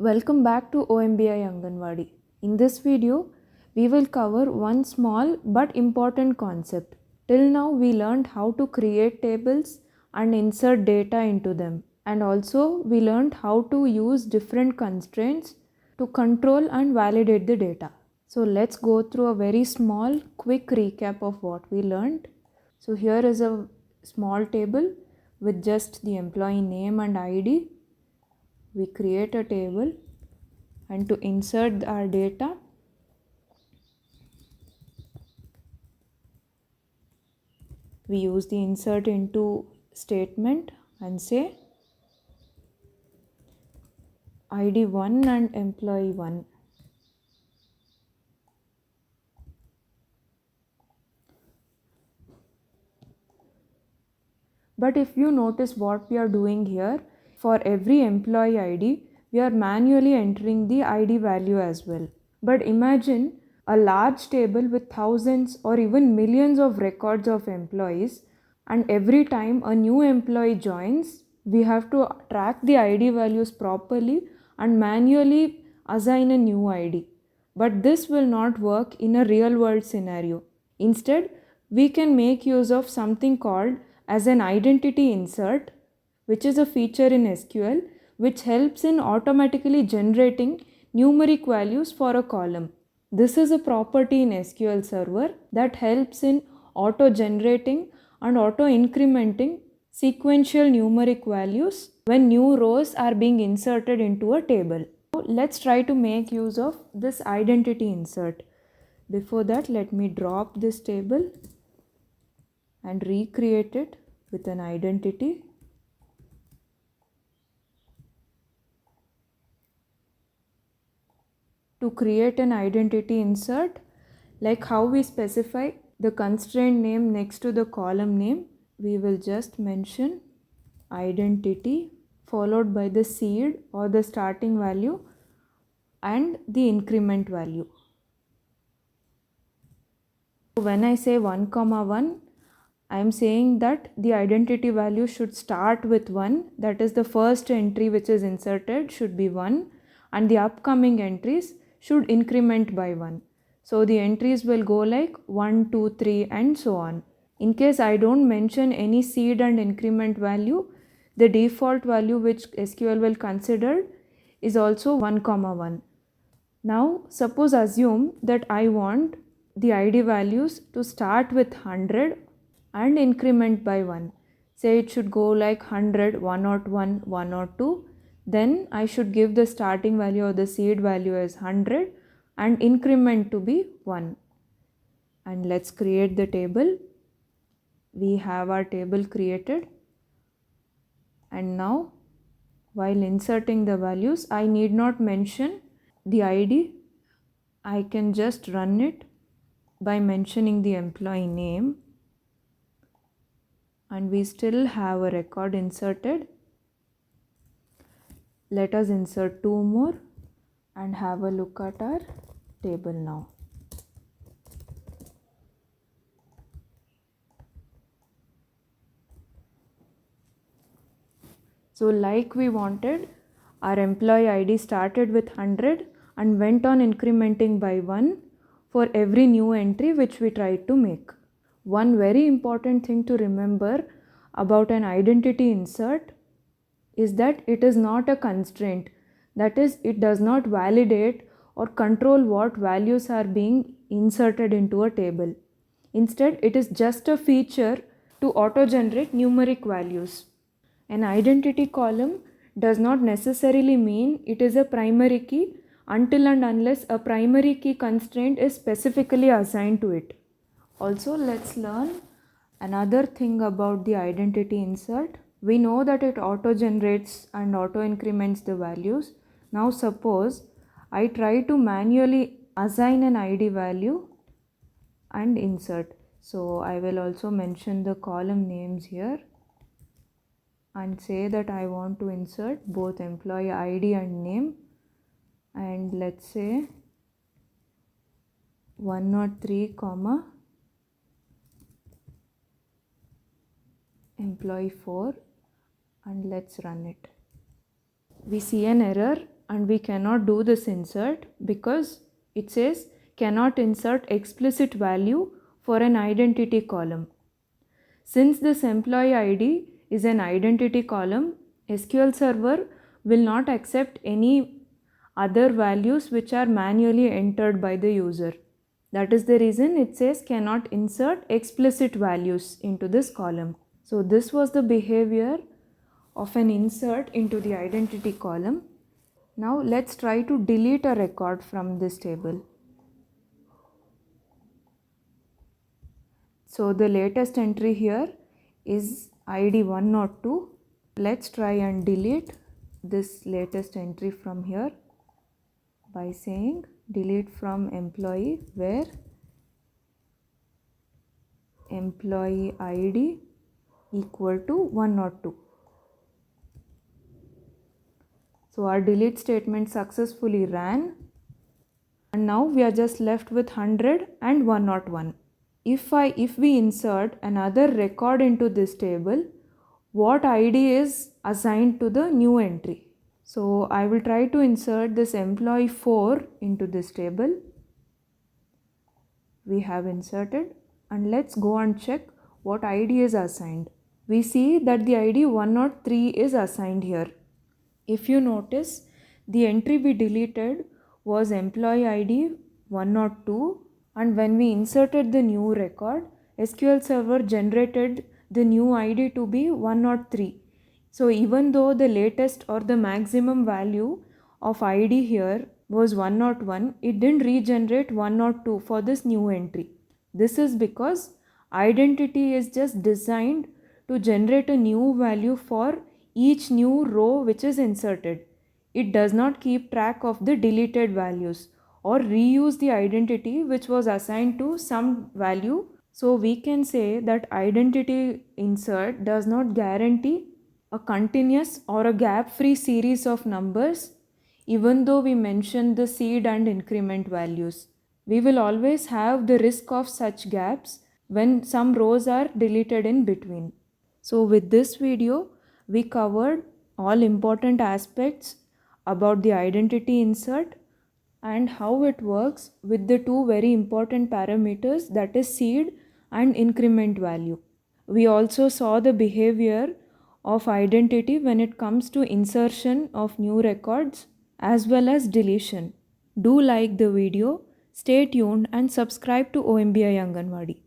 Welcome back to OMBI Anganwadi. In this video, we will cover one small but important concept. Till now, we learned how to create tables and insert data into them. And also, we learned how to use different constraints to control and validate the data. So let's go through a very small, quick recap of what we learned. So here is a small table with just the employee name and ID. We create a table, and to insert our data, we use the insert into statement and say ID1 and employee1. But if you notice what we are doing here, for every employee ID, we are manually entering the ID value as well. But imagine a large table with thousands or even millions of records of employees, and every time a new employee joins, we have to track the ID values properly and manually assign a new ID. But this will not work in a real world scenario. Instead, we can make use of something called as an identity insert, which is a feature in SQL which helps in automatically generating numeric values for a column. This is a property in SQL Server that helps in auto-generating and auto-incrementing sequential numeric values when new rows are being inserted into a table. So let's try to make use of this identity insert. Before that, let me drop this table and recreate it with an identity. To create an identity insert, like how we specify the constraint name next to the column name, we will just mention identity followed by the seed or the starting value and the increment value. When I say 1, 1, I am saying that the identity value should start with 1, that is the first entry which is inserted should be 1, and the upcoming entries should increment by 1. So the entries will go like 1, 2, 3 and so on. In case I don't mention any seed and increment value, the default value which SQL will consider is also 1, 1. Now suppose assume that I want the ID values to start with 100 and increment by 1. Say it should go like 100, 101, 102. Then I should give the starting value or the seed value as 100 and increment to be 1. And let's create the table. We have our table created. And now while inserting the values, I need not mention the ID. I can just run it by mentioning the employee name, and we still have a record inserted. Let us insert 2 more and have a look at our table now. So like we wanted, our employee ID started with 100 and went on incrementing by 1 for every new entry which we tried to make. One very important thing to remember about an identity insert is that it is not a constraint. That is, it does not validate or control what values are being inserted into a table. Instead, it is just a feature to auto-generate numeric values. An identity column does not necessarily mean it is a primary key until and unless a primary key constraint is specifically assigned to it. Also, let's learn another thing about the identity insert. We know that it auto-generates and auto-increments the values. Now suppose I try to manually assign an ID value and insert. So I will also mention the column names here and say that I want to insert both employee ID and name, and let's say 103, employee 4, and let's run it. We see an error and we cannot do this insert because it says cannot insert explicit value for an identity column. Since this employee ID is an identity column, SQL Server will not accept any other values which are manually entered by the user. That is the reason it says cannot insert explicit values into this column. So this was the behavior of an insert into the identity column. Now let's try to delete a record from this table. So the latest entry here is ID 102. Let's try and delete this latest entry from here by saying delete from employee where employee ID equal to 102. So our delete statement successfully ran, and now we are just left with 100 and 101. If we insert another record into this table, what ID is assigned to the new entry? So I will try to insert this employee 4 into this table. We have inserted, and let's go and check what ID is assigned. We see that the ID 103 is assigned here. If you notice, the entry we deleted was employee ID 102, and when we inserted the new record, SQL Server generated the new ID to be 103. So even though the latest or the maximum value of ID here was 101, it didn't regenerate 102 for this new entry. This is because identity is just designed to generate a new value for each new row which is inserted. It does not keep track of the deleted values or reuse the identity which was assigned to some value. So we can say that identity insert does not guarantee a continuous or a gap-free series of numbers even though we mention the seed and increment values. We will always have the risk of such gaps when some rows are deleted in between. So with this video, we covered all important aspects about the identity insert and how it works with the two very important parameters, that is seed and increment value. We also saw the behavior of identity when it comes to insertion of new records as well as deletion. Do like the video, stay tuned and subscribe to OMBI Anganwadi.